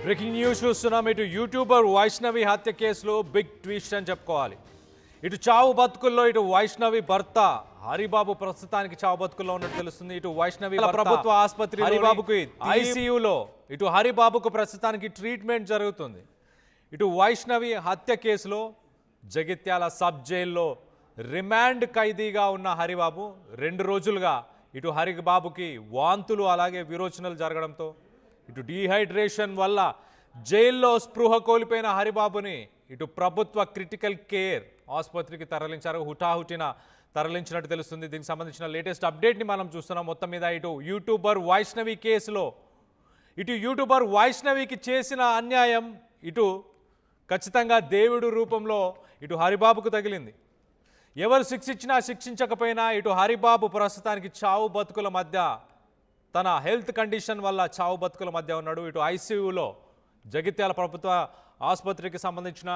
Breaking news చూస్తున్నాం. ఇటు YouTuber Vaishnavi హత్య కేసులో బిగ్ ట్విస్ట్ అని చెప్పుకోవాలి. ఇటు చావు బతుకుల్లో ఇటు వైష్ణవి భర్త హరిబాబు ప్రస్తుతానికి చావు బతుకుల్లో ఉన్నట్టు తెలుస్తుంది. ఇటు వైష్ణవి ప్రభుత్వ ఆసుపత్రి హరిబాబుకి ఐసీయూలో ఇటు హరిబాబుకు ప్రస్తుతానికి ట్రీట్మెంట్ జరుగుతుంది. ఇటు వైష్ణవి హత్య కేసులో జగిత్యాల సబ్ జైల్లో రిమాండ్ ఖైదీగా ఉన్న హరిబాబు 2 రోజులుగా ఇటు హరిబాబుకి వాంతులు అలాగే విరోచనలు జరగడంతో ఇటు డీహైడ్రేషన్ వల్ల జైల్లో స్పృహ కోల్పోయిన హరిబాబుని ఇటు ప్రభుత్వ క్రిటికల్ కేర్ ఆసుపత్రికి తరలించారు. హుటాహుటిన తరలించినట్టు తెలుస్తుంది. దీనికి సంబంధించిన లేటెస్ట్ అప్డేట్ని మనం చూస్తున్నాం. మొత్తం మీద ఇటు యూట్యూబర్ వైష్ణవి కేసులో ఇటు యూట్యూబర్ వైష్ణవికి చేసిన అన్యాయం ఇటు ఖచ్చితంగా దేవుడు రూపంలో ఇటు హరిబాబుకు తగిలింది. ఎవరు శిక్షించినా శిక్షించకపోయినా ఇటు హరిబాబు ప్రస్తుతానికి చావు బతుకుల మధ్య తన హెల్త్ కండిషన్ వల్ల చావు బతుకుల మధ్య ఉన్నాడు. ఇటు ఐసీయూలో జగిత్యాల ప్రభుత్వ ఆసుపత్రికి సంబంధించిన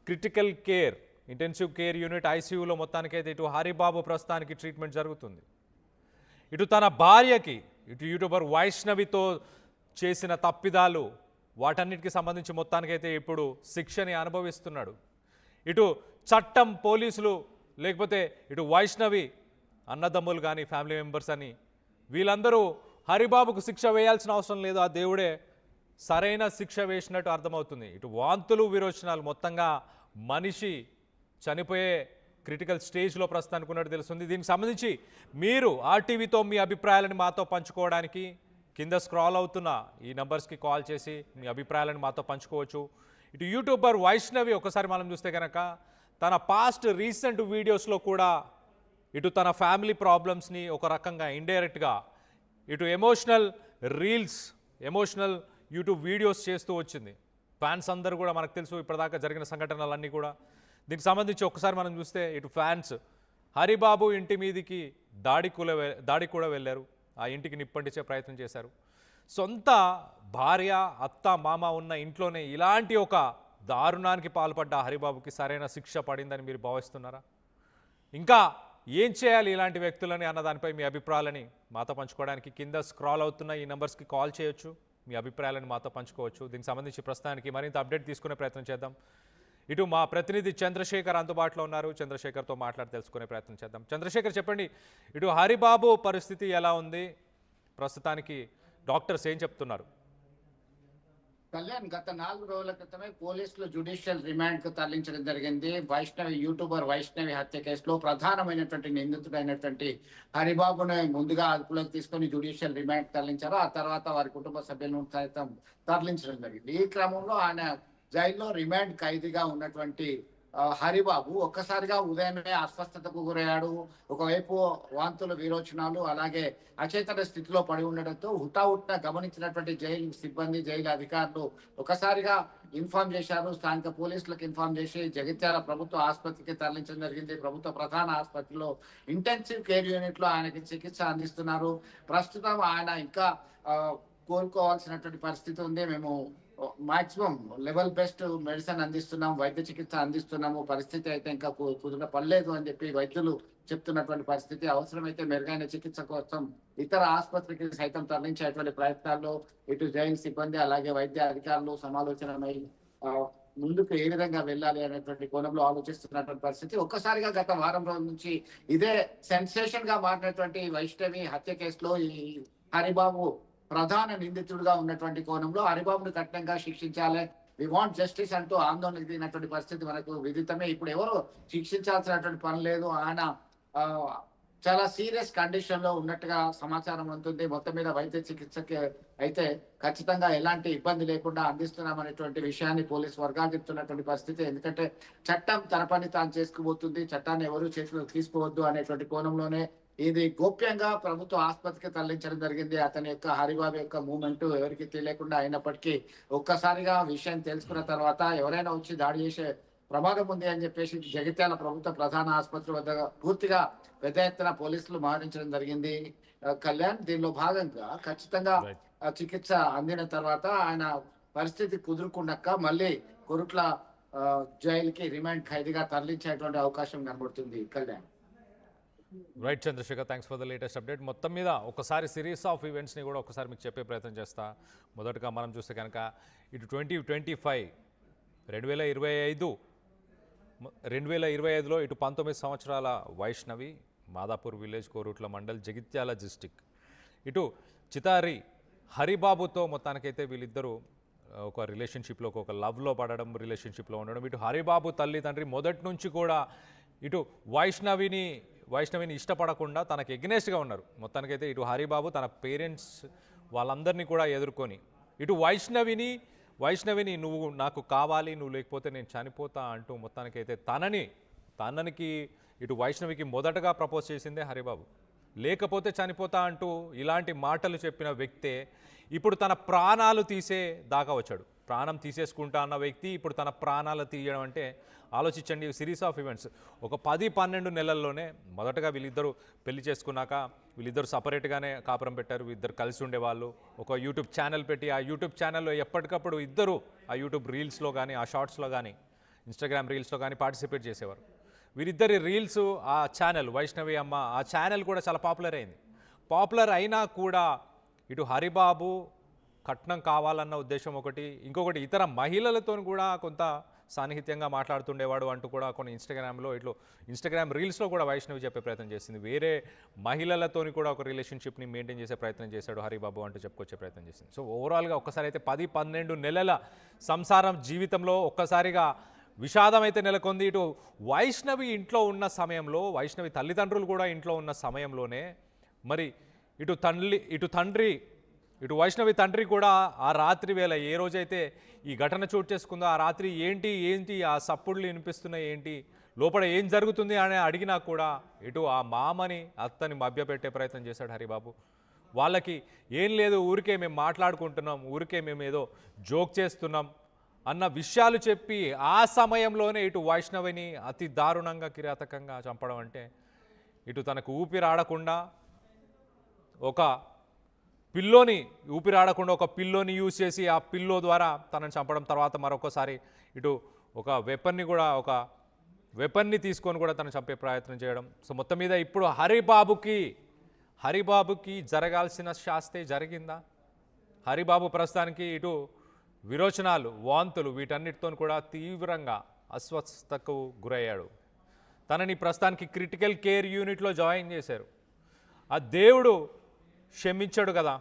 critical care intensive care unit ఐసీయూలో మొత్తానికైతే ఇటు హరిబాబు ప్రస్తుతానికి ట్రీట్మెంట్ జరుగుతుంది. ఇటు తన భార్యకి ఇటు యూట్యూబర్ వైష్ణవితో చేసిన తప్పిదాలు వాటన్నిటికి సంబంధించి మొత్తానికైతే ఇప్పుడు శిక్షని అనుభవిస్తున్నాడు. ఇటు చట్టం, పోలీసులు, లేకపోతే ఇటు వైష్ణవి అన్నదమ్ములు కానీ ఫ్యామిలీ మెంబర్స్ అని వీళ్ళందరూ హరిబాబుకు శిక్ష వేయాల్సిన అవసరం లేదు, ఆ దేవుడే సరైన శిక్ష వేసినట్టు అర్థమవుతుంది. ఇటు వాంతులు విరోచనాలు మొత్తంగా మనిషి చనిపోయే క్రిటికల్ స్టేజ్లో ప్రస్తుతానికి ఉన్నట్టు తెలుస్తుంది. దీనికి సంబంధించి మీరు ఆర్టీవీతో మీ అభిప్రాయాలను మాతో పంచుకోవడానికి కింద స్క్రాల్ అవుతున్న ఈ నంబర్స్కి కాల్ చేసి మీ అభిప్రాయాలను మాతో పంచుకోవచ్చు. ఇటు యూట్యూబర్ వైష్ణవి ఒకసారి మనం చూస్తే కనుక తన పాస్ట్ రీసెంట్ వీడియోస్లో కూడా ఇటు తన ఫ్యామిలీ ప్రాబ్లమ్స్ని ఒక రకంగా ఇండైరెక్ట్గా ఇటు emotional reels, emotional YouTube videos చేస్తూ వచ్చింది. ఫ్యాన్స్ అందరూ కూడా మనకు తెలుసు ఇప్పటిదాకా జరిగిన సంఘటనలన్నీ కూడా. దీనికి సంబంధించి ఒకసారి మనం చూస్తే ఇటు ఫ్యాన్స్ హరిబాబు ఇంటి మీదికి దాడి కూడా వెళ్ళారు. ఆ ఇంటికి నిప్పంటించే ప్రయత్నం చేశారు. సొంత భార్య, అత్త, మామ ఉన్న ఇంట్లోనే ఇలాంటి ఒక దారుణానికి పాల్పడ్డ హరిబాబుకి సరైన శిక్ష పడిందని మీరు భావిస్తున్నారా? ఇంకా ఏం చేయాలి ఇలాంటి వ్యక్తులని అన్న దానిపై మీ అభిప్రాయాలని మాతో పంచుకోవడానికి కింద స్క్రాల్ అవుతున్న ఈ నెంబర్స్కి కాల్ చేయొచ్చు, మీ అభిప్రాయాలను మాతో పంచుకోవచ్చు. దీనికి సంబంధించి ప్రస్తుతానికి మరింత అప్డేట్ తీసుకునే ప్రయత్నం చేద్దాం. ఇటు మా ప్రతినిధి చంద్రశేఖర్ అందుబాటులో ఉన్నారు. చంద్రశేఖర్తో మాట్లాడి తెలుసుకునే ప్రయత్నం చేద్దాం. చంద్రశేఖర్, చెప్పండి, ఇటు హరిబాబు పరిస్థితి ఎలా ఉంది? ప్రస్తుతానికి డాక్టర్స్ ఏం చెప్తున్నారు? కళ్యాణ్, గత 4 రోజుల క్రితమే పోలీసులు జ్యుడిషియల్ రిమాండ్ కు తరలించడం జరిగింది. యూట్యూబర్ వైష్ణవి హత్య కేసులో ప్రధానమైనటువంటి నిందితుడైనటువంటి హరిబాబును ముందుగా అదుపులోకి తీసుకొని జ్యుడిషియల్ రిమాండ్ తరలించారు. ఆ తర్వాత వారి కుటుంబ సభ్యులను సైతం తరలించడం జరిగింది. ఈ క్రమంలో ఆయన జైల్లో రిమాండ్ ఖైదీగా ఉన్నటువంటి హరిబాబు ఒక్కసారిగా ఉదయమే అస్వస్థతకు గురయ్యాడు. ఒకవైపు వాంతులు, విరోచనాలు, అలాగే అచేతన స్థితిలో పడి ఉండడంతో హుటాహుటిన గమనించినటువంటి జైలు సిబ్బంది, జైలు అధికారులు ఒకసారిగా ఇన్ఫార్మ్ చేశారు. స్థానిక పోలీసులకు ఇన్ఫార్మ్ చేసి జగిత్యాల ప్రభుత్వ ఆసుపత్రికి తరలించడం జరిగింది. ప్రభుత్వ ప్రధాన ఆసుపత్రిలో ఇంటెన్సివ్ కేర్ యూనిట్ లో ఆయనకి చికిత్స అందిస్తున్నారు. ప్రస్తుతం ఆయన ఇంకా కోలుకోవాల్సినటువంటి పరిస్థితి ఉంది. మేము మాక్సిమం లెవెల్ బెస్ట్ మెడిసిన్ అందిస్తున్నాం, వైద్య చికిత్స అందిస్తున్నాము. పరిస్థితి అయితే ఇంకా కుదుట పడలేదు అని చెప్పి వైద్యులు చెప్తున్నటువంటి పరిస్థితి. అవసరమైతే మెరుగైన చికిత్స కోసం ఇతర ఆసుపత్రికి సైతం తరలించేటువంటి ప్రయత్నాల్లో ఇటు జైలు సిబ్బంది అలాగే వైద్య అధికారులు సమాలోచనమై ముందుకు ఏ విధంగా వెళ్ళాలి అనేటువంటి కోణంలో ఆలోచిస్తున్నటువంటి పరిస్థితి. ఒక్కసారిగా గత వారం రోజుల నుంచి ఇదే సెన్సేషన్ గా మారినటువంటి వైష్ణవి హత్య కేసులో ఈ హరిబాబు ప్రధాన నిందితుడిగా ఉన్నటువంటి కోణంలో హరిబాబును కఠినంగా శిక్షించాలి, వి వాంట్ జస్టిస్ అంటూ ఆందోళనకు దిగినటువంటి పరిస్థితి మనకు విదితమే. ఇప్పుడు ఎవరు శిక్షించాల్సినటువంటి పని లేదు. ఆయన చాలా సీరియస్ కండిషన్ లో ఉన్నట్టుగా సమాచారం ఉంటుంది. మొత్తం మీద వైద్య చికిత్సకి అయితే ఖచ్చితంగా ఎలాంటి ఇబ్బంది లేకుండా అందిస్తున్నామనేటువంటి విషయాన్ని పోలీసు వర్గాలు చెప్తున్నటువంటి పరిస్థితి. ఎందుకంటే చట్టం తన పని తాను చేసుకుపోతుంది, చట్టాన్ని ఎవరు చేతిలోకి తీసుకోవద్దు అనేటువంటి కోణంలోనే ఇది గోప్యంగా ప్రభుత్వ ఆసుపత్రికి తరలించడం జరిగింది. అతని యొక్క హరిబాబు యొక్క మూమెంట్ ఎవరికి తెలియకుండా అయినప్పటికీ ఒక్కసారిగా విషయం తెలుసుకున్న తర్వాత ఎవరైనా వచ్చి దాడి చేసే ప్రమాదం ఉంది అని చెప్పేసి జగిత్యాల ప్రభుత్వ ప్రధాన ఆసుపత్రి వద్ద పూర్తిగా పెద్ద ఎత్తున పోలీసులు మోహరించడం జరిగింది. కళ్యాణ్, దీనిలో భాగంగా ఖచ్చితంగా చికిత్స అందిన తర్వాత ఆయన పరిస్థితి కుదురుకున్నాక మళ్ళీ కొరుట్ల జైలుకి రిమాండ్ ఖైదీగా తరలించేటువంటి అవకాశం కనబడుతుంది. Kalyan, right Chandrashekar, thanks for the latest update. మొత్తం మీద ఒకసారి సిరీస్ ఆఫ్ ఈవెంట్స్ని కూడా ఒకసారి మీకు చెప్పే ప్రయత్నం చేస్తా. మొదటగా మనం చూస్తే కనుక ఇటు 2025 2025లో ఇటు 19 సంవత్సరాల వైష్ణవి, మాదాపూర్ విలేజ్, కోరుట్ల మండల్, జగిత్యాల డిస్టిక్. ఇటు చితారి హరిబాబుతో మొత్తానికైతే వీళ్ళిద్దరూ ఒక రిలేషన్షిప్లో, ఒక లవ్లో పడడం, రిలేషన్షిప్లో ఉండడం. ఇటు హరిబాబు తల్లిదండ్రి మొదటి నుంచి కూడా ఇటు వైష్ణవిని ఇష్టపడకుండా తనకు ఎగ్నెస్ట్గా ఉన్నారు. మొత్తానికైతే ఇటు హరిబాబు తన పేరెంట్స్ వాళ్ళందరినీ కూడా ఎదుర్కొని ఇటు వైష్ణవిని నువ్వు నాకు కావాలి, నువ్వు లేకపోతే నేను చనిపోతా అంటూ మొత్తానికైతే తననికి ఇటు వైష్ణవికి మొదటగా ప్రపోజ్ చేసిందే హరిబాబు. లేకపోతే చనిపోతా అంటూ ఇలాంటి మాటలు చెప్పిన వ్యక్తే ఇప్పుడు తన ప్రాణాలు తీసే దాకా వచ్చాడు. ప్రాణం తీసేసుకుంటా అన్న వ్యక్తి ఇప్పుడు తన ప్రాణాలు తీయడం అంటే ఆలోచించండి. సిరీస్ ఆఫ్ ఈవెంట్స్ ఒక 10-12 నెలల్లోనే మొదటగా వీళ్ళిద్దరూ పెళ్లి చేసుకున్నాక వీళ్ళిద్దరు సపరేట్గానే కాపురం పెట్టారు. ఇద్దరు కలిసి ఉండేవాళ్ళు. ఒక యూట్యూబ్ ఛానల్ పెట్టి ఆ యూట్యూబ్ ఛానల్లో ఎప్పటికప్పుడు ఇద్దరు ఆ యూట్యూబ్ రీల్స్లో కానీ, ఆ షార్ట్స్లో కానీ, ఇన్స్టాగ్రామ్ రీల్స్లో కానీ పార్టిసిపేట్ చేసేవారు. వీరిద్దరి రీల్స్, ఆ ఛానల్ వైష్ణవి అమ్మ, ఆ ఛానల్ కూడా చాలా పాపులర్ అయింది. పాపులర్ అయినా కూడా ఇటు హరిబాబు కట్నం కావాలన్న ఉద్దేశం ఒకటి, ఇంకొకటి ఇతర మహిళలతో కూడా కొంత సాన్నిహిత్యంగా మాట్లాడుతుండేవాడు అంటూ కూడా కొన్ని ఇన్స్టాగ్రామ్ రీల్స్లో కూడా వైష్ణవి చెప్పే ప్రయత్నం చేసింది. వేరే మహిళలతోని కూడా ఒక రిలేషన్షిప్ని మెయింటైన్ చేసే ప్రయత్నం చేశాడు హరిబాబు అంటూ చెప్పుకొచ్చే ప్రయత్నం చేసింది. సో ఓవరాల్గా ఒక్కసారి అయితే 10-12 నెలల సంసారం జీవితంలో ఒక్కసారిగా విషాదం అయితే నెలకొంది. ఇటు వైష్ణవి ఇంట్లో ఉన్న సమయంలో, వైష్ణవి తల్లిదండ్రులు కూడా ఇంట్లో ఉన్న సమయంలోనే మరి ఇటు వైష్ణవి తండ్రి కూడా ఆ రాత్రి వేళ ఏ రోజైతే ఈ ఘటన చోటు చేసుకుందో ఆ రాత్రి ఏంటి ఆ సప్పుడులు వినిపిస్తున్నాయి, ఏంటి లోపల ఏం జరుగుతుంది అని అడిగినా కూడా ఇటు ఆ మామని అత్తని మభ్యపెట్టే ప్రయత్నం చేశాడు హరిబాబు. వాళ్ళకి ఏం లేదు, ఊరికే మేము మాట్లాడుకుంటున్నాం, ఊరికే మేము ఏదో జోక్ చేస్తున్నాం అన్న విషయాలు చెప్పి ఆ సమయంలోనే ఇటు వైష్ణవిని అతి దారుణంగా, కిరాతకంగా చంపడం అంటే ఇటు తనకు ఊపిరాడకుండా ఒక పిల్లోని యూజ్ చేసి ఆ పిల్లో ద్వారా తనని చంపడం, తర్వాత మరొకసారి ఇటు ఒక వెపన్ని తీసుకొని కూడా తను చంపే ప్రయత్నం చేయడం. సో మొత్తం మీద ఇప్పుడు హరిబాబుకి జరగాల్సిన శాస్తే జరిగిందా? హరిబాబు ప్రస్తుతానికి ఇటు విరోచనాలు, వాంతులు వీటన్నిటితో కూడా తీవ్రంగా అస్వస్థతకు గురయ్యాడు. తనని ప్రస్తుతానికి క్రిటికల్ కేర్ యూనిట్లో జాయిన్ చేశారు. ఆ దేవుడు క్షమించాడు కదా,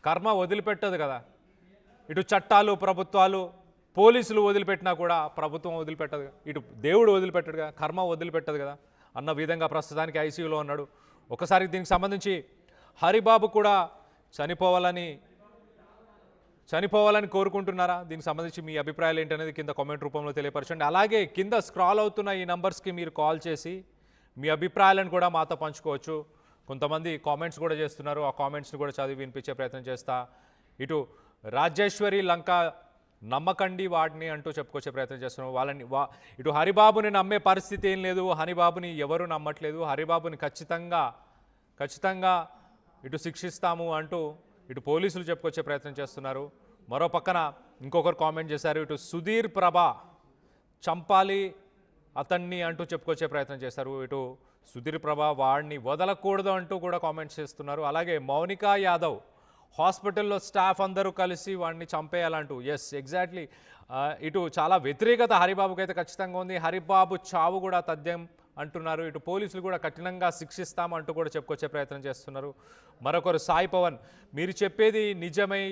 కర్మ వదిలిపెట్టదు కదా. ఇటు చట్టాలు, ప్రభుత్వాలు, పోలీసులు వదిలిపెట్టినా కూడా ప్రభుత్వం వదిలిపెట్టదు కదా, ఇటు దేవుడు వదిలిపెట్టడు కదా, కర్మ వదిలిపెట్టదు కదా అన్న విధంగా ప్రస్తుతానికి ఐసీయూలో ఉన్నాడు. ఒకసారి దీనికి సంబంధించి హరిబాబు కూడా చనిపోవాలని కోరుకుంటున్నారా? దీనికి సంబంధించి మీ అభిప్రాయాలు ఏంటనేది కింద కామెంట్ రూపంలో తెలియపరచండి. అలాగే కింద స్క్రాల్ అవుతున్న ఈ నంబర్స్కి మీరు కాల్ చేసి మీ అభిప్రాయాలను కూడా మాతో పంచుకోవచ్చు. కొంతమంది కామెంట్స్ కూడా చేస్తున్నారు, ఆ కామెంట్స్ని కూడా చదివి వినిపించే ప్రయత్నం చేస్తా. ఇటు రాజేశ్వరి లంక నమ్మకండి వాడిని అంటూ చెప్పుకొచ్చే ప్రయత్నం చేస్తున్నాం. ఇటు హరిబాబుని నమ్మే పరిస్థితి ఏం లేదు, హరిబాబుని ఎవరు నమ్మట్లేదు, హరిబాబుని ఖచ్చితంగా ఇటు శిక్షిస్తాము అంటూ ఇటు పోలీసులు చెప్పుకొచ్చే ప్రయత్నం చేస్తున్నారు. మరో పక్కన ఇంకొకరు కామెంట్ చేశారు, ఇటు సుధీర్ ప్రభ చంపాలి అతన్ని అంటూ చెప్పుకొచ్చే ప్రయత్నం చేశారు. ఇటు సుధీర్ ప్రభ వాడిని వదలకూడదు అంటూ కూడా కామెంట్స్ చేస్తున్నారు. అలాగే మౌనికా యాదవ్ హాస్పిటల్లో స్టాఫ్ అందరూ కలిసి వాడిని చంపేయాలంటూ, ఎస్ ఎగ్జాక్ట్లీ ఇటు చాలా వ్యతిరేకత హరిబాబుకి అయితే ఖచ్చితంగా ఉంది. హరిబాబు చావు కూడా తథ్యం అంటున్నారు. ఇటు పోలీసులు కూడా కఠినంగా శిక్షిస్తామంటూ కూడా చెప్పుకొచ్చే ప్రయత్నం చేస్తున్నారు. మరొకరు సాయి పవన్, మీరు చెప్పేది నిజమై